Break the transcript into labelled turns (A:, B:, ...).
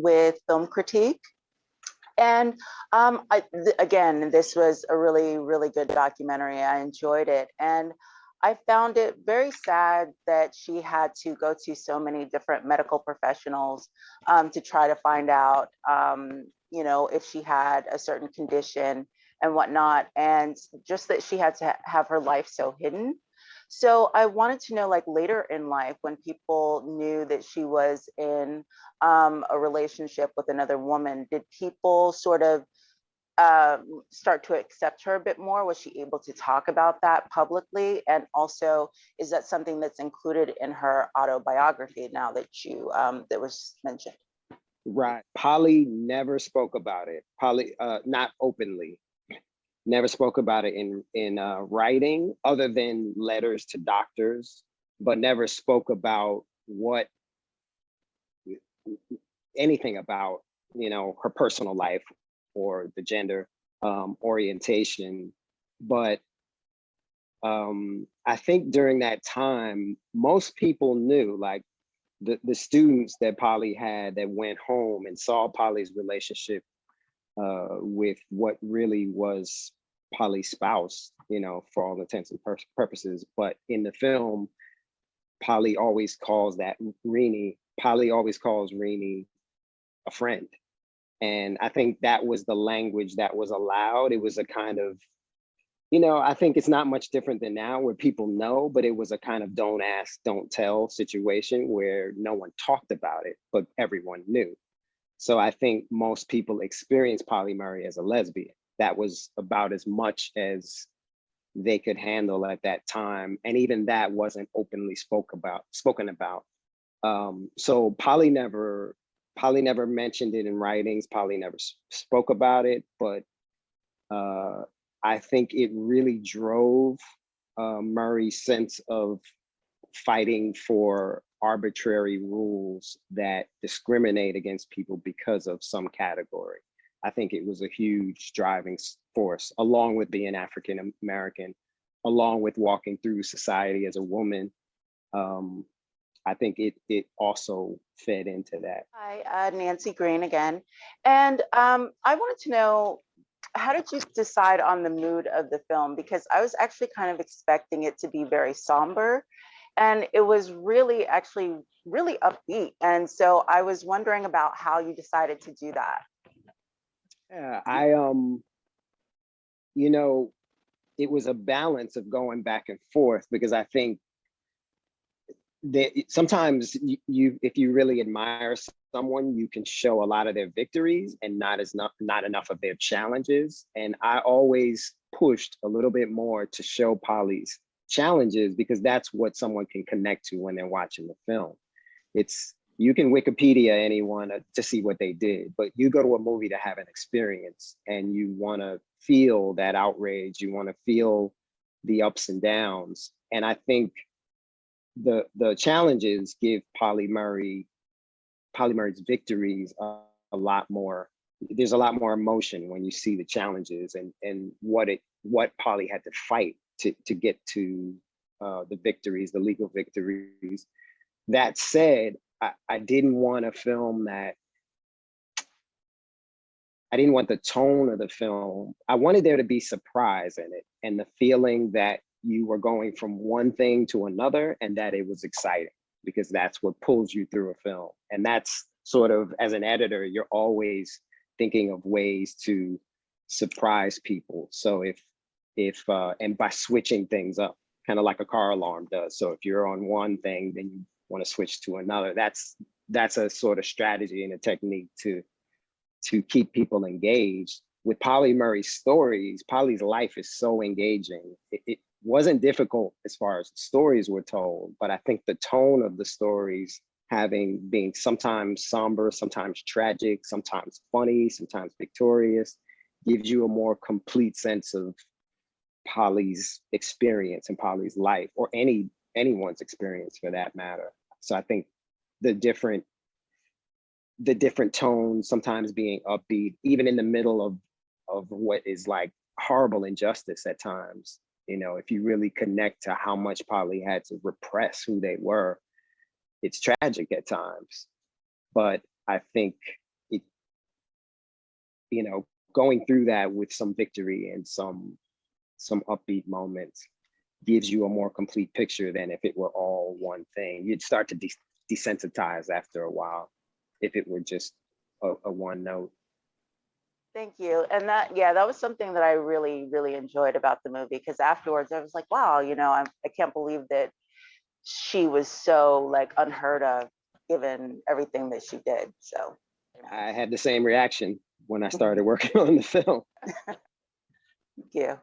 A: with film critique. And again, this was a really, really good documentary. I enjoyed it. And I found it very sad that she had to go to so many different medical professionals to try to find out, if she had a certain condition and whatnot. And just that she had to have her life so hidden. So I wanted to know, like, later in life, when people knew that she was in a relationship with another woman, did people sort of start to accept her a bit more? Was she able to talk about that publicly? And also, is that something that's included in her autobiography now that that was mentioned?
B: Right. Pauli never spoke about it. Pauli, not openly. Never spoke about it in writing, other than letters to doctors, but never spoke about anything about, her personal life or the gender orientation. But I think during that time, most people knew, like the students that Pauli had that went home and saw Pauli's relationship with what really was Pauli's spouse, for all intents and purposes. But in the film, Pauli always calls Renee a friend. And I think that was the language that was allowed. It was a kind of, I think it's not much different than now where people know, but it was a kind of don't ask, don't tell situation where no one talked about it, but everyone knew. So I think most people experienced Pauli Murray as a lesbian. That was about as much as they could handle at that time. And even that wasn't openly spoken about. So Pauli never mentioned it in writings. Pauli never spoke about it, but I think it really drove Murray's sense of fighting for arbitrary rules that discriminate against people because of some category. I think it was a huge driving force, along with being African American, along with walking through society as a woman. I think it also fed into that.
A: Hi, Nancy Green again. And I wanted to know, how did you decide on the mood of the film? Because I was actually kind of expecting it to be very somber, and it was really upbeat. And so I was wondering about how you decided to do that.
B: Yeah, it was a balance of going back and forth, because I think that sometimes if you really admire someone, you can show a lot of their victories and not enough of their challenges. And I always pushed a little bit more to show Pauli's challenges, because that's what someone can connect to when they're watching the film. You can Wikipedia anyone to see what they did, but you go to a movie to have an experience, and you want to feel that outrage. You want to feel the ups and downs. And I think the challenges give Pauli Murray's victories a lot more. There's a lot more emotion when you see the challenges and what Pauli had to fight to get to the victories, the legal victories. That said, I didn't want a film that, I didn't want the tone of the film. I wanted there to be surprise in it, and the feeling that you were going from one thing to another, and that it was exciting, because that's what pulls you through a film. And that's sort of, as an editor, you're always thinking of ways to surprise people. So and by switching things up, kind of like a car alarm does. So if you're on one thing, then you want to switch to another. That's a sort of strategy and a technique to keep people engaged. With Pauli Murray's stories, Pauli's life is so engaging. It wasn't difficult as far as the stories were told, but I think the tone of the stories, being sometimes somber, sometimes tragic, sometimes funny, sometimes victorious, gives you a more complete sense of Pauli's experience and Pauli's life, or anyone's experience for that matter. So I think the different tones, sometimes being upbeat, even in the middle of what is like horrible injustice at times. If you really connect to how much Pauli had to repress who they were, it's tragic at times. But I think you know, going through that with some victory and some upbeat moments gives you a more complete picture than if it were all one thing. You'd start to desensitize after a while if it were just a one note.
A: Thank you. And that, yeah, that was something that I really, really enjoyed about the movie, because afterwards I was like, wow, you know, I can't believe that she was so like unheard of given everything that she did. So
B: I had the same reaction when I started working on the film.
A: thank you.